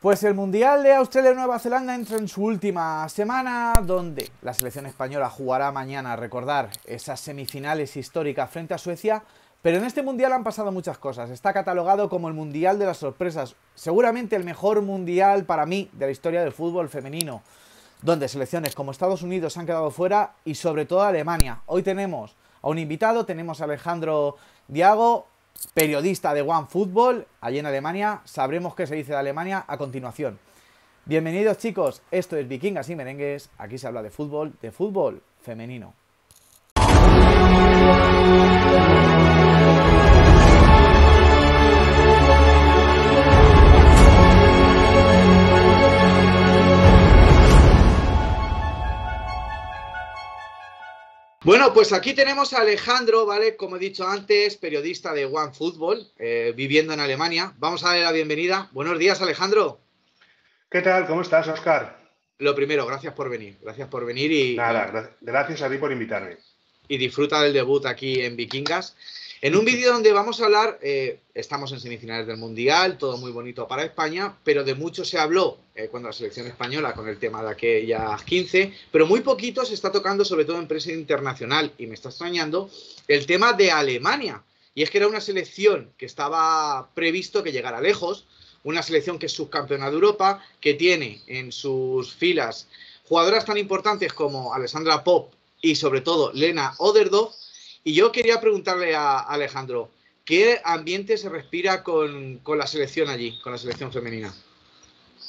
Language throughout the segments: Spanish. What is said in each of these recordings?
Pues el Mundial de Australia y Nueva Zelanda entra en su última semana, donde la selección española jugará mañana, a recordar, esas semifinales históricas frente a Suecia. Pero en este Mundial han pasado muchas cosas. Está catalogado como el Mundial de las sorpresas. Seguramente el mejor Mundial para mí de la historia del fútbol femenino, donde selecciones como Estados Unidos han quedado fuera y sobre todo Alemania. Hoy tenemos a un invitado, tenemos a Alejandro Diago, periodista de OneFootball, allí en Alemania. Sabremos qué se dice de Alemania a continuación. Bienvenidos, chicos, esto es Vikingas y Merengues. Aquí se habla de fútbol femenino. Bueno, pues aquí tenemos a Alejandro, ¿vale? Como he dicho antes, periodista de OneFootball, viviendo en Alemania. Vamos a darle la bienvenida. Buenos días, Alejandro. ¿Qué tal? ¿Cómo estás, Óscar? Lo primero, gracias por venir. Gracias por venir Gracias a ti por invitarme. y disfruta del debut aquí en Vikingas. En un vídeo donde vamos a hablar, estamos en semifinales del Mundial, todo muy bonito para España, pero de mucho se habló cuando la selección española con el tema de aquellas 15, pero muy poquito se está tocando, sobre todo en prensa internacional, y me está extrañando, el tema de Alemania. Y es que era una selección que estaba previsto que llegara lejos, una selección que es subcampeona de Europa, que tiene en sus filas jugadoras tan importantes como Alexandra Popp y sobre todo Lena Oberdorf. Y yo quería preguntarle a Alejandro, ¿qué ambiente se respira con la selección allí, con la selección femenina?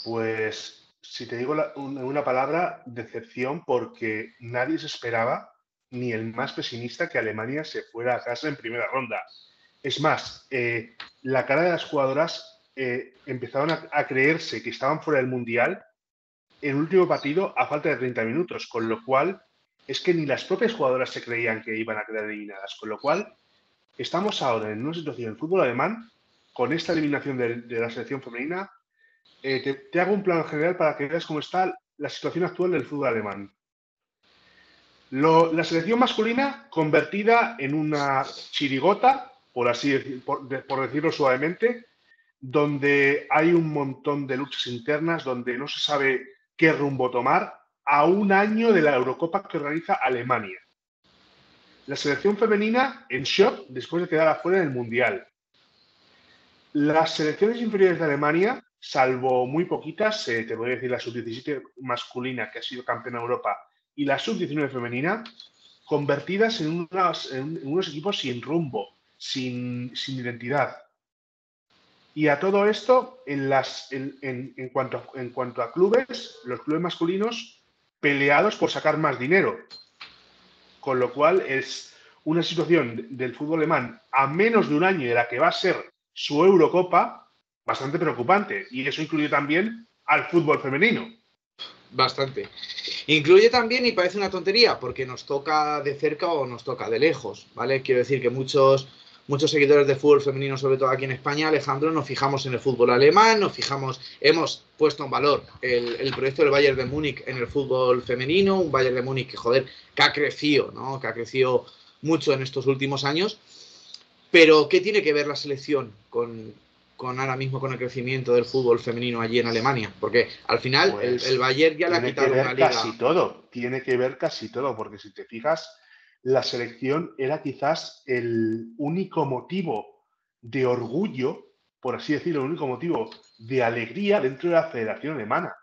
Pues, si te digo una palabra, decepción, porque nadie se esperaba, ni el más pesimista, que Alemania se fuera a casa en primera ronda. Es más, la cara de las jugadoras empezaron a creerse que estaban fuera del Mundial en el último partido a falta de 30 minutos, con lo cual es que ni las propias jugadoras se creían que iban a quedar eliminadas, con lo cual estamos ahora en una situación en el fútbol alemán, con esta eliminación de la selección femenina. Te hago un plano general para que veas cómo está la situación actual del fútbol alemán. La selección masculina convertida en una chirigota, por decirlo suavemente, donde hay un montón de luchas internas, donde no se sabe qué rumbo tomar a un año de la Eurocopa que organiza Alemania. La selección femenina en shock después de quedar afuera en el Mundial. Las selecciones inferiores de Alemania, salvo muy poquitas, te voy a decir la sub-17 masculina que ha sido campeona de Europa y la sub-19 femenina, convertidas en unos equipos sin rumbo, sin identidad. Y a todo esto, en cuanto a clubes, los clubes masculinos peleados por sacar más dinero. Con lo cual es una situación del fútbol alemán a menos de un año de la que va a ser su Eurocopa bastante preocupante. Y eso incluye también al fútbol femenino. Bastante. Incluye también, y parece una tontería, porque nos toca de cerca o nos toca de lejos, ¿vale? Quiero decir que muchos seguidores de fútbol femenino, sobre todo aquí en España, Alejandro, nos fijamos en el fútbol alemán, hemos puesto en valor el proyecto del Bayern de Múnich en el fútbol femenino, un Bayern de Múnich que, joder, que ha crecido, ¿no? Que ha crecido mucho en estos últimos años. Pero, ¿qué tiene que ver la selección con ahora mismo con el crecimiento del fútbol femenino allí en Alemania? Porque al final el Pues Bayern ya le ha tiene que quitado una ver liga. tiene que ver casi todo, porque si te fijas, la selección era quizás el único motivo de orgullo, por así decirlo, el único motivo de alegría dentro de la Federación Alemana.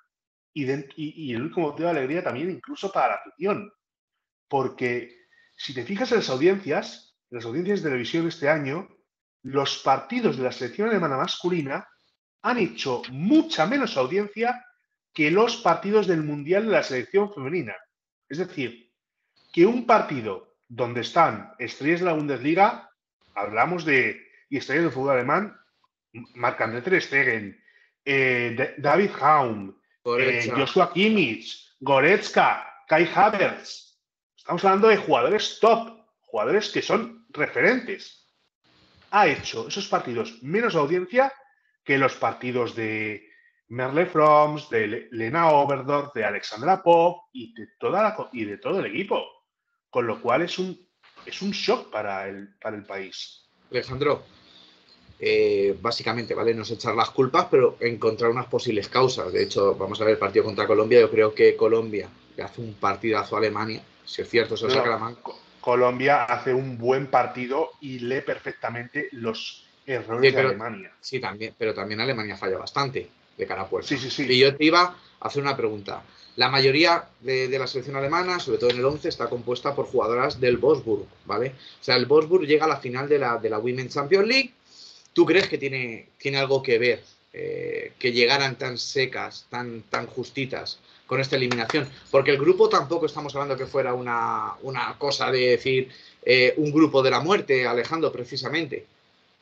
Y el único motivo de alegría también incluso para la afición. Porque si te fijas en las audiencias de televisión este año, los partidos de la selección alemana masculina han hecho mucha menos audiencia que los partidos del Mundial de la selección femenina. Es decir, que un partido donde están estrellas de la Bundesliga, y estrellas del fútbol alemán, Marc-André Ter Stegen, David Raum, Por hecha. Joshua Kimmich, Goretzka, Kai Havertz. Estamos hablando de jugadores top, jugadores que son referentes. Ha hecho esos partidos menos audiencia que los partidos de Merle Froms, de Lena Oberdorf, de Alexandra Popp y de todo el equipo. Con lo cual es un shock para el país. Alejandro, básicamente, ¿vale? No es echar las culpas, pero encontrar unas posibles causas. De hecho, vamos a ver el partido contra Colombia. Yo creo que Colombia le hace un partidazo a Alemania. Si es cierto, se lo saca la manga. Colombia hace un buen partido y lee perfectamente los errores de Alemania. Sí, también, pero también Alemania falla bastante de cara a puerta. Sí. Y yo te iba a hacer una pregunta. La mayoría de la selección alemana, sobre todo en el 11, está compuesta por jugadoras del Wolfsburg, ¿vale? O sea, el Wolfsburg llega a la final de la Women's Champions League. ¿Tú crees que tiene algo que ver que llegaran tan secas, tan justitas con esta eliminación? Porque el grupo tampoco estamos hablando que fuera una cosa de decir un grupo de la muerte, Alejandro, precisamente.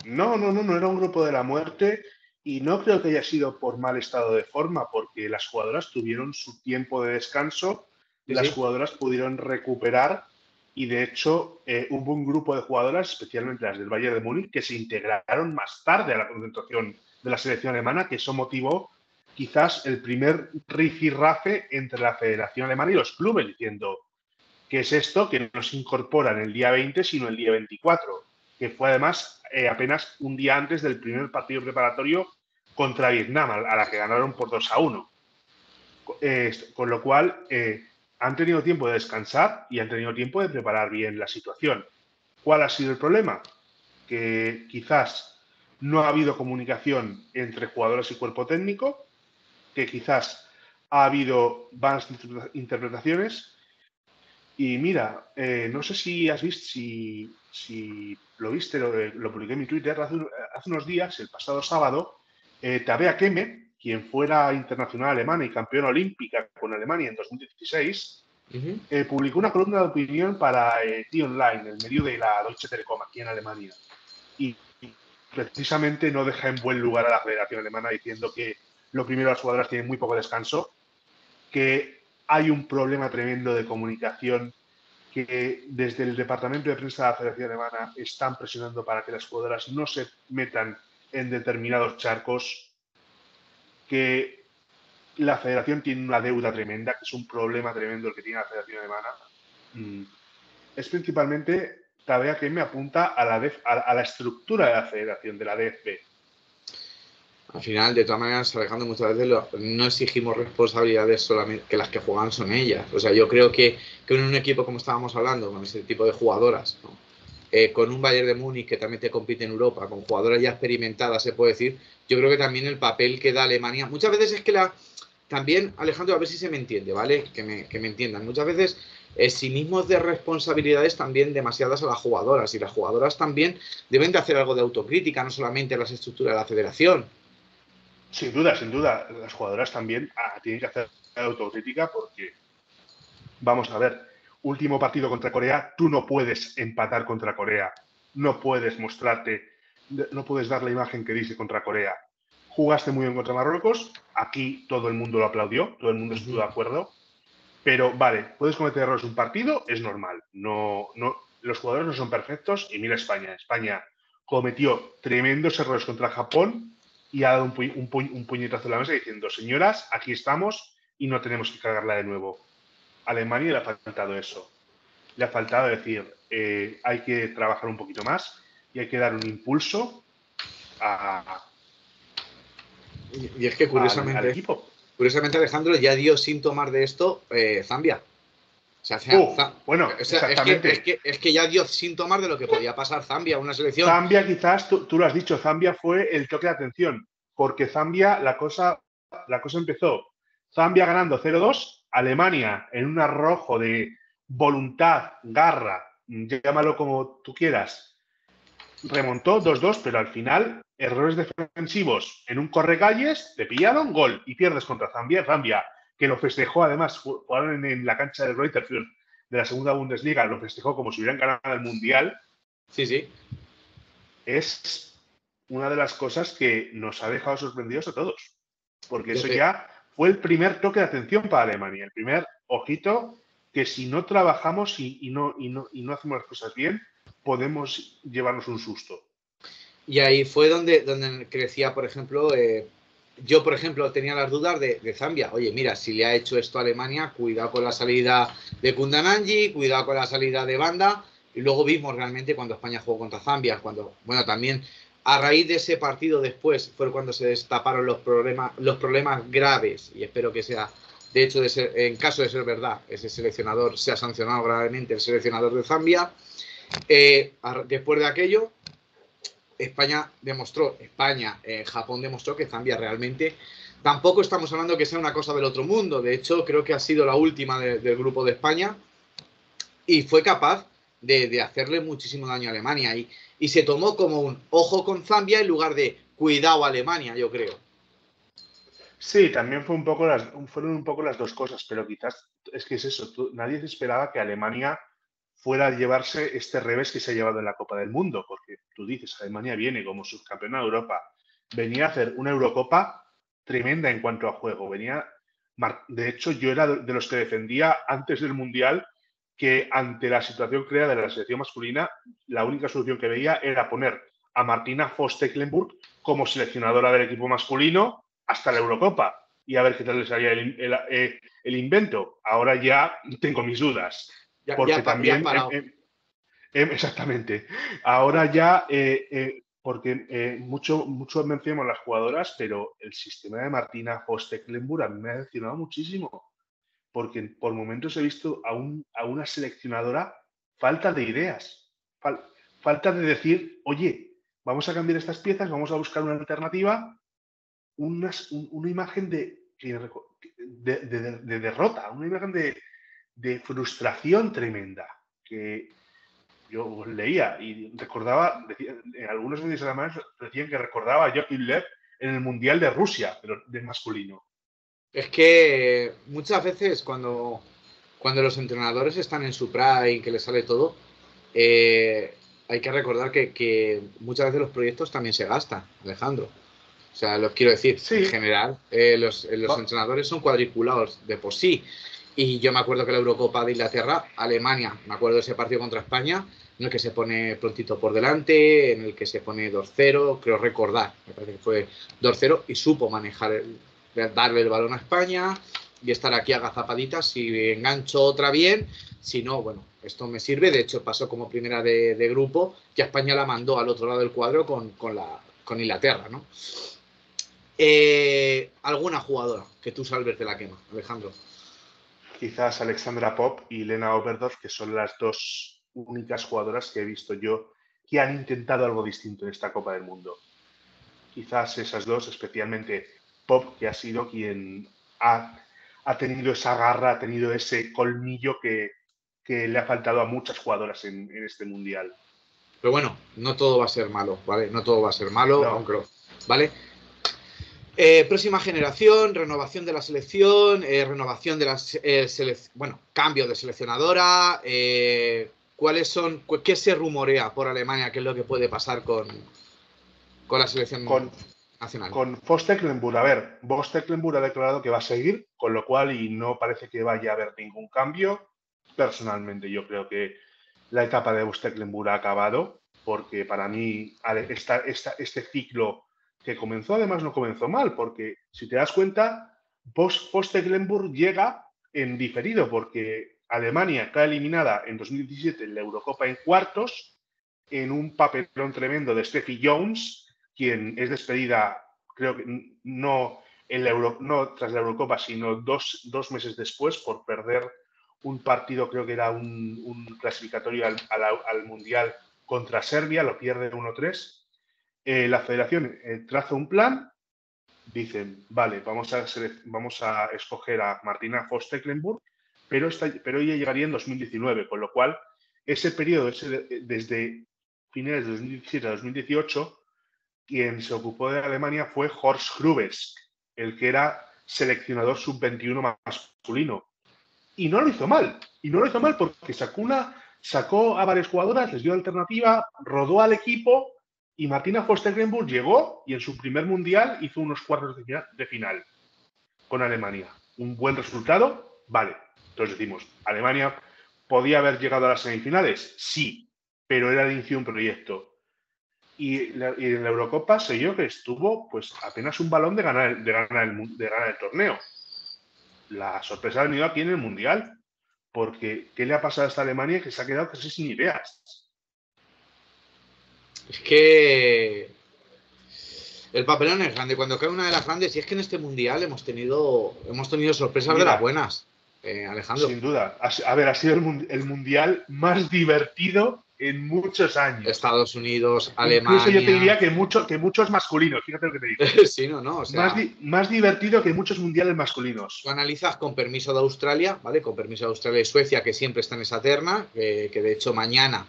No era un grupo de la muerte y no creo que haya sido por mal estado de forma, porque las jugadoras tuvieron su tiempo de descanso, las jugadoras pudieron recuperar y de hecho hubo un grupo de jugadoras, especialmente las del Bayern de Múnich, que se integraron más tarde a la concentración de la selección alemana, que eso motivó quizás el primer rifirrafe entre la Federación Alemana y los clubes, diciendo, ¿qué es esto? Que no se incorporan el día 20, sino el día 24, que fue además apenas un día antes del primer partido preparatorio contra Vietnam, a la que ganaron por 2-1. Con lo cual, han tenido tiempo de descansar y han tenido tiempo de preparar bien la situación. ¿Cuál ha sido el problema? Que quizás no ha habido comunicación entre jugadores y cuerpo técnico, que quizás ha habido vanas interpretaciones. Y mira, no sé si has visto, si lo viste, lo publiqué en mi Twitter hace unos días, el pasado sábado, Tabea Kemme, quien fuera internacional alemana y campeona olímpica con Alemania en 2016, publicó una columna de opinión para T-Online, el medio de la Deutsche Telekom aquí en Alemania. Y precisamente no deja en buen lugar a la Federación Alemana diciendo que lo primero, las jugadoras tienen muy poco descanso, que hay un problema tremendo de comunicación, que desde el departamento de prensa de la Federación Alemana están presionando para que las jugadoras no se metan en determinados charcos, que la Federación tiene una deuda tremenda, que es un problema tremendo el que tiene la Federación Alemana. Es principalmente tarea que me apunta a la estructura de la Federación, de la DFB. Al final, de todas maneras, Alejandro, muchas veces no exigimos responsabilidades solamente, que las que juegan son ellas. O sea, yo creo que en un equipo, como estábamos hablando, con ese tipo de jugadoras, ¿no? Con un Bayern de Múnich que también te compite en Europa, con jugadoras ya experimentadas, se puede decir, yo creo que también el papel que da Alemania, muchas veces es que también, Alejandro, a ver si se me entiende, ¿vale? Que me entiendan. Muchas veces eximimos de responsabilidades también demasiadas a las jugadoras, y las jugadoras también deben de hacer algo de autocrítica, no solamente las estructuras de la federación. Sin duda, las jugadoras también tienen que hacer autocrítica porque, vamos a ver, último partido contra Corea, tú no puedes empatar contra Corea, no puedes no puedes dar la imagen que diste contra Corea. Jugaste muy bien contra Marruecos, aquí todo el mundo lo aplaudió, todo el mundo estuvo de acuerdo, pero vale, puedes cometer errores en un partido, es normal, los jugadores no son perfectos y mira España cometió tremendos errores contra Japón y ha dado un puñetazo en la mesa diciendo, señoras, aquí estamos y no tenemos que cargarla de nuevo. A Alemania le ha faltado eso. Le ha faltado decir, hay que trabajar un poquito más y hay que dar un impulso y es que al equipo. Curiosamente, Alejandro, ya dio síntomas de esto Zambia. O sea, bueno, exactamente. Es que ya dio síntomas de lo que podía pasar Zambia, una selección. Zambia, quizás, tú lo has dicho, Zambia fue el toque de atención, porque Zambia, la cosa empezó. Zambia ganando 0-2, Alemania en un arrojo de voluntad, garra, llámalo como tú quieras, remontó 2-2, pero al final, errores defensivos en un correcalles, te pillaron, gol, y pierdes contra Zambia. Zambia, que lo festejó, además, jugaron en la cancha del Greuther Fürth de la segunda Bundesliga, lo festejó como si hubieran ganado el Mundial. Sí. Es una de las cosas que nos ha dejado sorprendidos a todos, porque eso ya fue el primer toque de atención para Alemania, el primer ojito que si no trabajamos y no hacemos las cosas bien, podemos llevarnos un susto. Y ahí fue donde crecía, por ejemplo, yo, por ejemplo, tenía las dudas de Zambia. Oye, mira, si le ha hecho esto a Alemania, cuidado con la salida de Kundananji, cuidado con la salida de Banda. Y luego vimos realmente cuando España jugó contra Zambia, cuando, bueno, también A raíz de ese partido después fue cuando se destaparon los problemas graves, y espero que sea, de hecho, en caso de ser verdad, ese seleccionador sea sancionado gravemente, el seleccionador de Zambia. Después de aquello, Japón demostró que Zambia realmente, tampoco estamos hablando que sea una cosa del otro mundo, de hecho creo que ha sido la última del grupo de España, y fue capaz de hacerle muchísimo daño a Alemania, y se tomó como un ojo con Zambia en lugar de cuidado a Alemania, yo creo. Sí, también fueron un poco las dos cosas, pero quizás es que es eso, nadie se esperaba que Alemania fuera a llevarse este revés que se ha llevado en la Copa del Mundo, porque tú dices, Alemania viene como subcampeona de Europa, venía a hacer una Eurocopa tremenda en cuanto a juego, de hecho yo era de los que defendía antes del Mundial que ante la situación creada de la selección masculina, la única solución que veía era poner a Martina Voss-Tecklenburg como seleccionadora del equipo masculino hasta la Eurocopa y a ver qué tal le salía el invento. Ahora ya tengo mis dudas, porque también, exactamente, ahora ya, porque mucho mencionamos las jugadoras, pero el sistema de Martina Voss-Tecklenburg a mí me ha decepcionado muchísimo, porque por momentos he visto a una seleccionadora falta de ideas, falta de decir, oye, vamos a cambiar estas piezas, vamos a buscar una alternativa, una imagen de derrota, una imagen de frustración tremenda, que yo leía y recordaba, en algunos medios alemanes decían que recordaba a Joachim Löw en el Mundial de Rusia, pero de masculino. Es que muchas veces cuando los entrenadores están en su prime, que les sale todo, hay que recordar que muchas veces los proyectos también se gastan, Alejandro. O sea, lo quiero decir, sí. En general, los entrenadores son cuadriculados de por sí. Y yo me acuerdo que la Eurocopa de Inglaterra, Alemania, me acuerdo de ese partido contra España, en el que se pone prontito por delante, en el que se pone 2-0, creo recordar, me parece que fue 2-0, y supo manejar, darle el balón a España y estar aquí agazapaditas. Si engancho otra bien, si no, bueno, esto me sirve. De hecho, pasó como primera de grupo, que a España la mandó al otro lado del cuadro con Inglaterra, ¿no? ¿Alguna jugadora que tú salves de la quema, Alejandro? Quizás Alexandra Popp y Lena Oberdorf, que son las dos únicas jugadoras que he visto yo que han intentado algo distinto en esta Copa del Mundo. Quizás esas dos, especialmente Popp, que ha sido quien ha tenido esa garra, ha tenido ese colmillo que le ha faltado a muchas jugadoras en este Mundial. Pero bueno, no todo va a ser malo, ¿vale? No todo va a ser malo, no. aunque, ¿vale? Próxima generación, renovación de la selección, renovación de las cambio de seleccionadora. ¿Cuáles son? ¿Qué se rumorea por Alemania? ¿Qué es lo que puede pasar con la selección nacional? Con Voss-Tecklenburg, a ver, Voss-Tecklenburg ha declarado que va a seguir, con lo cual y no parece que vaya a haber ningún cambio. Personalmente, yo creo que la etapa de Voss-Tecklenburg ha acabado, porque para mí este ciclo que comenzó, además no comenzó mal, porque si te das cuenta, Voss-Tecklenburg llega en diferido, porque Alemania cae eliminada en 2017 en la Eurocopa en cuartos, en un papelón tremendo de Steffi Jones, quien es despedida, creo que no tras la Eurocopa, sino dos meses después por perder un partido, creo que era un clasificatorio al Mundial contra Serbia, lo pierde 1-3. La federación traza un plan, dicen, vale, vamos a escoger a Martina Voss-Tecklenburg, pero ella llegaría en 2019, con lo cual ese periodo, desde finales de 2017 a 2018, quien se ocupó de Alemania fue Horst Hrubesch, el que era seleccionador sub-21 masculino. Y no lo hizo mal. Y no lo hizo mal porque sacó a varias jugadoras, les dio alternativa, rodó al equipo y Martina Voss-Tecklenburg llegó y en su primer mundial hizo unos cuartos de final con Alemania. Un buen resultado, vale. Entonces decimos, ¿Alemania podía haber llegado a las semifinales? Sí, pero era el inicio de un proyecto. Y en la Eurocopa sé yo que estuvo pues apenas un balón de ganar el torneo. La sorpresa ha venido aquí en el Mundial, porque ¿qué le ha pasado a esta Alemania que se ha quedado casi sin ideas? Es que El papelón es grande. Cuando cae una de las grandes, y es que en este mundial hemos tenido sorpresas de las Mira, buenas, Alejandro. sin duda. A ver, ha sido el mundial más divertido en muchos años. Estados Unidos, Incluso yo te Alemania. diría que muchos masculinos, fíjate lo que te digo. Sí, no, o Más, sea, más divertido que muchos mundiales tú masculinos. analizas con permiso de Australia, ¿vale? Con permiso de Australia y Suecia, que siempre está en esa terna, que de hecho mañana,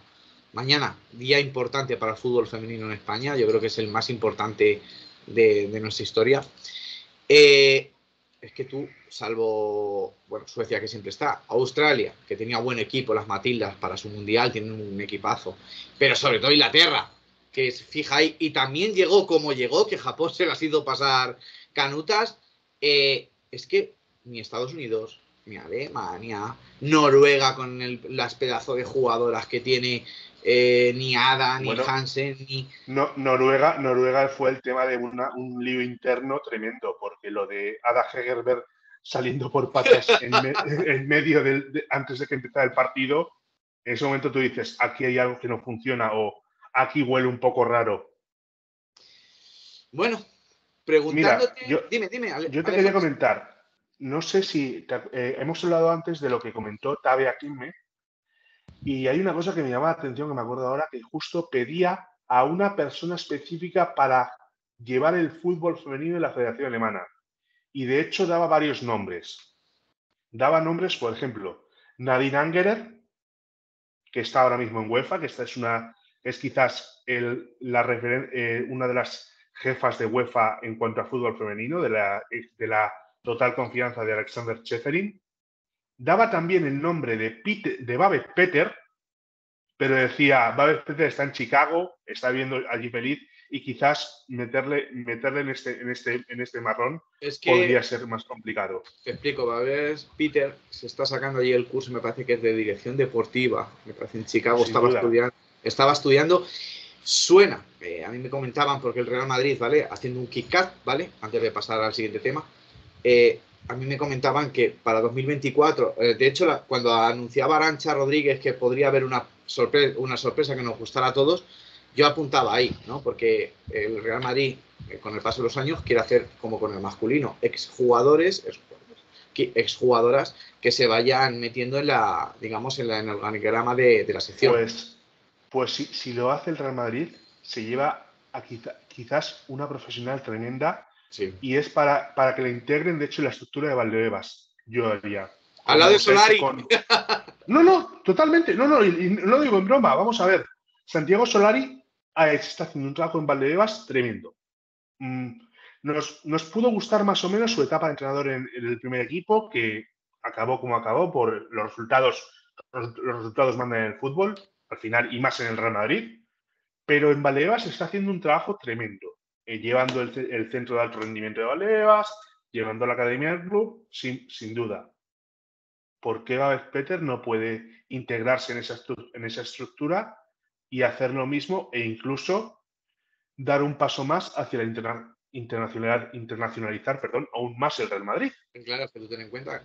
día importante para el fútbol femenino en España, yo creo que es el más importante de nuestra historia. Es que tú, salvo, bueno, Suecia que siempre está, Australia, que tenía buen equipo, las Matildas para su mundial, tienen un equipazo, pero sobre todo Inglaterra, que es fija ahí, y también llegó como llegó, que Japón se las hizo pasar canutas, es que ni Estados Unidos, ni Alemania, Noruega con las pedazos de jugadoras que tiene, ni Ada, ni Bueno, Hansen, ni... Noruega fue el tema de un lío interno tremendo, porque lo de Ada Hegerberg saliendo por patas en medio antes de que empezara el partido, en ese momento tú dices, aquí hay algo que no funciona o aquí huele un poco raro. Bueno, Mira, preguntándote, dime, yo te quería Alejandro. comentar, no sé si hemos hablado antes de lo que comentó Tabe Akinme, y hay una cosa que me llama la atención, que me acuerdo ahora, que justo pedía a una persona específica para llevar el fútbol femenino en la Federación Alemana. Y de hecho daba varios nombres. Daba nombres, por ejemplo, Nadine Angerer, que está ahora mismo en UEFA, que esta es quizás una de las jefas de UEFA en cuanto a fútbol femenino, de la total confianza de Alexander Ceferin. Daba también el nombre de Babette Peter, pero decía, Babette Peter está en Chicago, está viviendo allí feliz, y quizás meterle en este marrón Es que, podría ser más complicado. te explico, a ver, Peter se está sacando allí el curso, me parece que es de dirección deportiva, me parece en Chicago, Sin duda. estaba estudiando, suena, a mí me comentaban, porque el Real Madrid, ¿vale? Haciendo un kick-cut, ¿vale? Antes de pasar al siguiente tema, a mí me comentaban que para 2024, de hecho, cuando anunciaba Arantxa Rodríguez que podría haber una sorpresa que nos gustara a todos, yo apuntaba ahí, ¿no? Porque el Real Madrid, con el paso de los años, quiere hacer como con el masculino, exjugadoras que se vayan metiendo en digamos, en el organigrama de la sección. Pues si lo hace el Real Madrid, se lleva a quizás una profesional tremenda, Sí. y es para que le integren, de hecho, en la estructura de Valdebebas. Yo haría. Al lado de Como se ha hecho Solari. con. No, totalmente. No, y no lo digo en broma. Vamos a ver. Santiago Solari está haciendo un trabajo en Valdebebas tremendo. Nos pudo gustar más o menos su etapa de entrenador en el primer equipo, que acabó como acabó por los resultados. Los resultados mandan en el fútbol, al final, y más en el Real Madrid. Pero en Valdebebas está haciendo un trabajo tremendo, llevando el centro de alto rendimiento de Valdebebas, llevando la academia del club, sin duda. ¿Por qué Babette Peter no puede integrarse en esa estructura y hacer lo mismo e incluso dar un paso más hacia la internacionalizar, aún más el Real Madrid? Claro, es que tú ten en cuenta,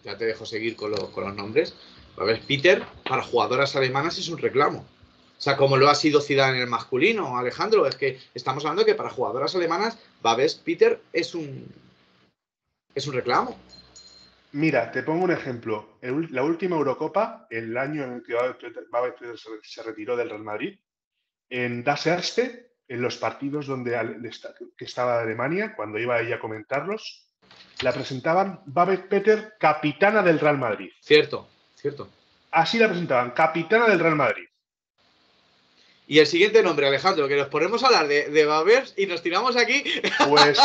ya te dejo seguir con los nombres. A ver, Peter, para jugadoras alemanas es un reclamo. O sea, como lo ha sido Zidane en el masculino, Alejandro, es que estamos hablando de que para jugadoras alemanas, Babes Peter es un reclamo. Mira, te pongo un ejemplo. La última Eurocopa, el año en el que Babette Peter se retiró del Real Madrid, en Das Erste, en los partidos que estaba de Alemania, cuando iba ella a comentarlos, la presentaban Babette Peter, capitana del Real Madrid. Cierto, cierto. Así la presentaban, capitana del Real Madrid. Y el siguiente nombre, Alejandro, que nos ponemos a hablar de Babers y nos tiramos aquí. Pues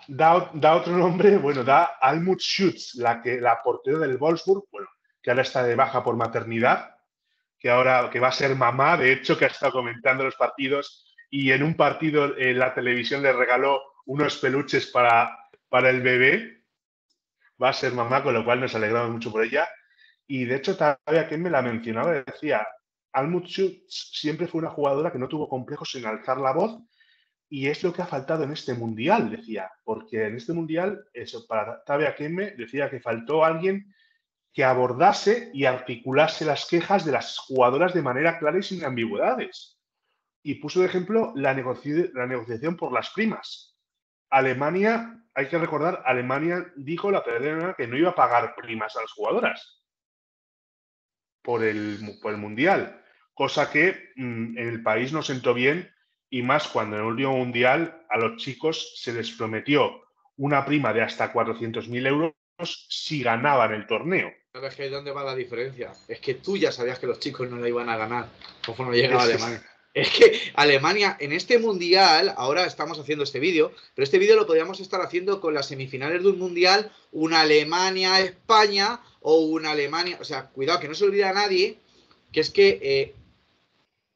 da otro nombre, bueno, da Almut Schütz, la portera del Wolfsburg, bueno, que ahora está de baja por maternidad, que ahora que va a ser mamá, de hecho, que ha estado comentando los partidos, y en un partido la televisión le regaló unos peluches para el bebé. Va a ser mamá, con lo cual nos alegramos mucho por ella. Y de hecho, todavía quien me la mencionaba, decía, Almut Schütz siempre fue una jugadora que no tuvo complejos en alzar la voz, y es lo que ha faltado en este mundial, decía, porque en este mundial, eso, para Tabea Kemme, decía que faltó alguien que abordase y articulase las quejas de las jugadoras de manera clara y sin ambigüedades. y puso de ejemplo la negociación por las primas. Alemania, hay que recordar, Alemania dijo la federación que no iba a pagar primas a las jugadoras por el Mundial, cosa que en el país no sentó bien, y más cuando en el último Mundial a los chicos se les prometió una prima de hasta 400.000 euros si ganaban el torneo. Pero es que ¿dónde va la diferencia? Es que tú ya sabías que los chicos no la iban a ganar conforme llegaba Alemania. Es que Alemania, en este Mundial, ahora estamos haciendo este vídeo, pero este vídeo lo podríamos estar haciendo con las semifinales de un Mundial, una Alemania-España o una Alemania... O sea, cuidado, que no se olvide a nadie que es que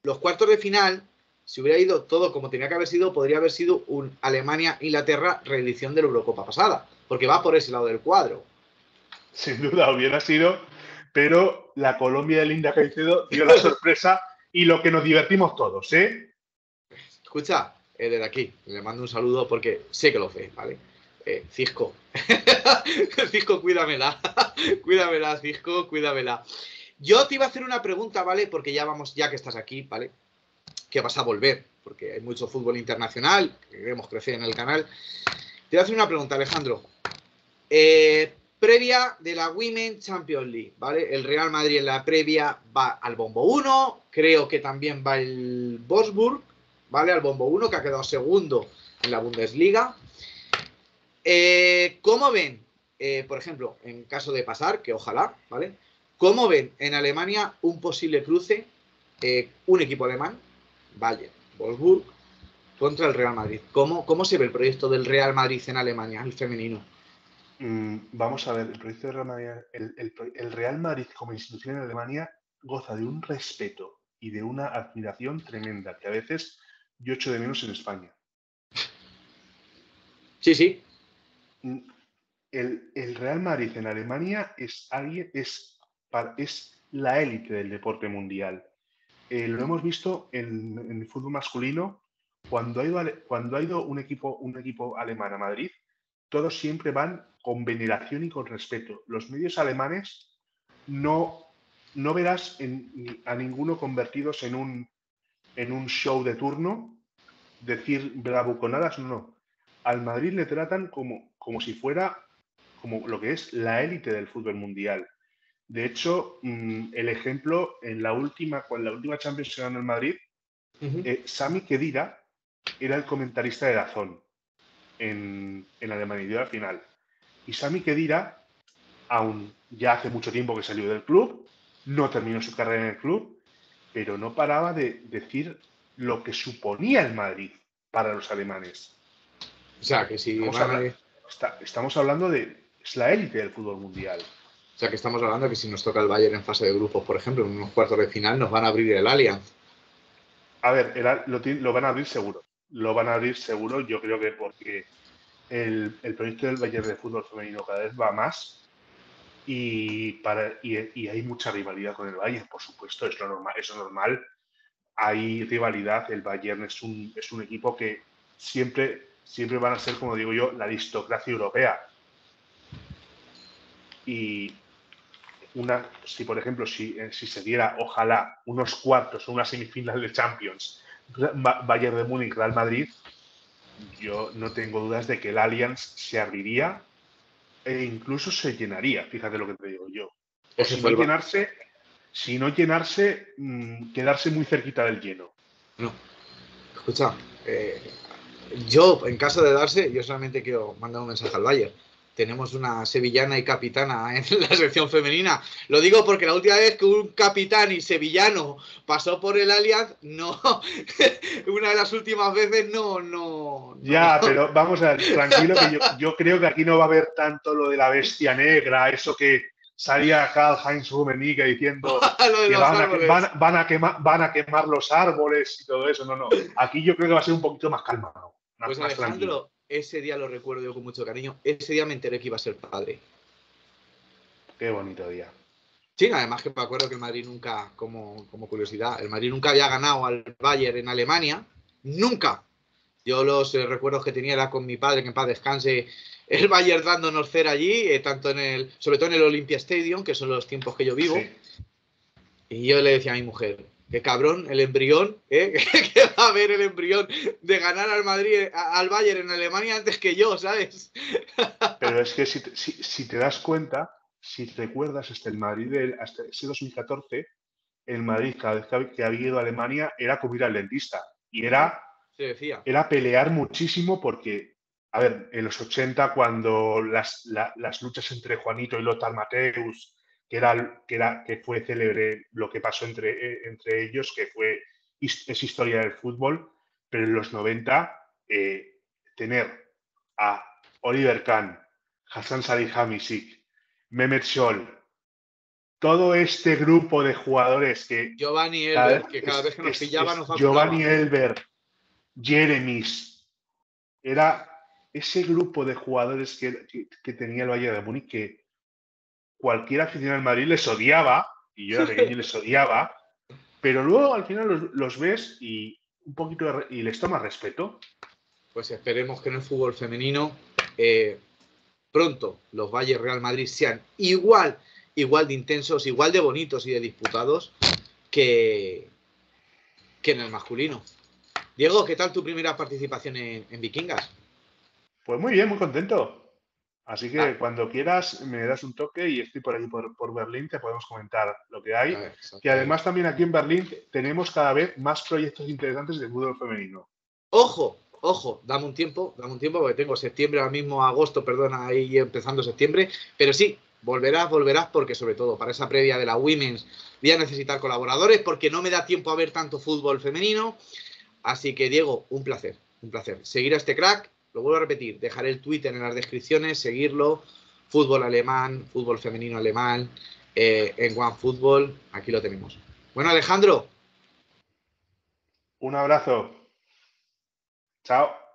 los cuartos de final, si hubiera ido todo como tenía que haber sido, podría haber sido un Alemania-Inglaterra reedición de la Eurocopa pasada, porque va por ese lado del cuadro. Sin duda hubiera sido, pero la Colombia de Linda Caicedo dio la sorpresa y lo que nos divertimos todos, ¿eh? Escucha, desde aquí, le mando un saludo porque sé que lo sé, ¿vale? Cisco. Cisco, cuídamela. Cuídamela, Cisco, cuídamela. Yo te iba a hacer una pregunta, ¿vale? Porque ya que estás aquí, ¿vale? Que vas a volver, porque hay mucho fútbol internacional, que queremos crecer en el canal. Te voy a hacer una pregunta, Alejandro. Previa de la Women's Champions League, ¿vale? El Real Madrid en la previa va al bombo 1, creo que también va el Wolfsburg, ¿vale? Al bombo 1, que ha quedado segundo en la Bundesliga. ¿Cómo ven, por ejemplo, en caso de pasar, que ojalá, ¿vale? ¿Cómo ven en Alemania un posible cruce, un equipo alemán, Bayern, Wolfsburg, contra el Real Madrid? ¿Cómo se ve el proyecto del Real Madrid en Alemania, el femenino? Vamos a ver, el proyecto de Real Madrid, el Real Madrid como institución en Alemania goza de un respeto y de una admiración tremenda que a veces yo echo de menos en España. Sí, sí. El Real Madrid en Alemania es la élite del deporte mundial. Lo hemos visto en el fútbol masculino. Cuando ha ido un equipo alemán a Madrid, todos siempre van con veneración y con respeto. Los medios alemanes no verás a ninguno convertidos en un show de turno, decir bravuconadas, no. Al Madrid le tratan como si fuera como lo que es la élite del fútbol mundial. De hecho, el ejemplo, cuando la última Champions se ganó en Madrid, Sami Khedira era el comentarista de DAZN en Alemania y dio la final. Y Sami Khedira, aún ya hace mucho tiempo que salió del club, no terminó su carrera en el club, pero no paraba de decir lo que suponía el Madrid para los alemanes. O sea, que si estamos hablando es la élite del fútbol mundial. O sea, que estamos hablando de que si nos toca el Bayern en fase de grupos, por ejemplo, en unos cuartos de final, nos van a abrir el Allianz. A ver, lo van a abrir seguro. Lo van a abrir seguro, yo creo que porque el proyecto del Bayern de fútbol femenino cada vez va más y hay mucha rivalidad con el Bayern, por supuesto, es normal. Hay rivalidad, el Bayern es un equipo que siempre van a ser, como digo yo, la aristocracia europea. Y si por ejemplo, si se diera, ojalá, unos cuartos o una semifinal de Champions, Bayern de Múnich, Real Madrid, yo no tengo dudas de que el Allianz se abriría e incluso se llenaría, fíjate lo que te digo yo. O si no llenarse, quedarse muy cerquita del lleno. No, escucha, yo, en caso de darse, yo solamente quiero mandar un mensaje al Bayern. Tenemos una sevillana y capitana en la sección femenina. Lo digo porque la última vez que un capitán y sevillano pasó por el Allianz, no, una de las últimas veces no. Ya, pero vamos a ver, tranquilo, que yo creo que aquí no va a haber tanto lo de la bestia negra, eso que salía Karl-Heinz Rummenigge diciendo que van a quemar los árboles y todo eso. No. Aquí yo creo que va a ser un poquito más calmado. Pues más Alejandro, tranquilo. Ese día lo recuerdo yo con mucho cariño. Ese día me enteré que iba a ser padre. Qué bonito día. Sí, además que me acuerdo que el Madrid nunca, como curiosidad, el Madrid nunca había ganado al Bayern en Alemania. Nunca. Yo los recuerdos que tenía era con mi padre, que en paz descanse, el Bayern dándonos cera allí, sobre todo en el Olympia Stadium, que son los tiempos que yo vivo. Sí. Y yo le decía a mi mujer, Qué cabrón, el embrión, ¿eh? Que va a haber el embrión de ganar al Madrid, al Bayern en Alemania antes que yo, ¿sabes? Pero es que si te das cuenta, si recuerdas hasta el Madrid, hasta ese 2014, el Madrid cada vez que había ido a Alemania era como ir al dentista. Y Se decía. era pelear muchísimo porque, a ver, en los 80, cuando las luchas entre Juanito y Lothar Matthäus, que fue célebre lo que pasó entre ellos, es historia del fútbol, pero en los 90, tener a Oliver Kahn, Hassan Salihamidzic, Mehmet Scholl, todo este grupo de jugadores que Giovanni Elber, que cada vez que nos pillaba es nos Giovanni vacunaba. Elber, Jeremis, era ese grupo de jugadores que tenía el Bayern de Múnich que cualquier aficionado al Madrid les odiaba, y yo era pequeño y les odiaba, pero luego al final los ves y un poquito y les tomas respeto. Pues esperemos que en el fútbol femenino pronto los Bayern Real Madrid sean igual de intensos, igual de bonitos y de disputados que en el masculino. Diego, ¿qué tal tu primera participación en Vikingas? Pues muy bien, muy contento. Así Ah, que cuando quieras me das un toque y estoy por aquí por Berlín, te podemos comentar lo que hay. Que además también aquí en Berlín tenemos cada vez más proyectos interesantes de fútbol femenino. Ojo, ojo, dame un tiempo, porque tengo septiembre, ahora mismo agosto, perdona, ahí empezando septiembre, pero sí, volverás, porque sobre todo para esa previa de la Women's voy a necesitar colaboradores porque no me da tiempo a ver tanto fútbol femenino. Así que, Diego, un placer, un placer. Seguir a este crack, lo vuelvo a repetir, dejaré el Twitter en las descripciones, seguirlo, fútbol alemán, fútbol femenino alemán, en OneFootball, aquí lo tenemos. Bueno, Alejandro. Un abrazo. Chao.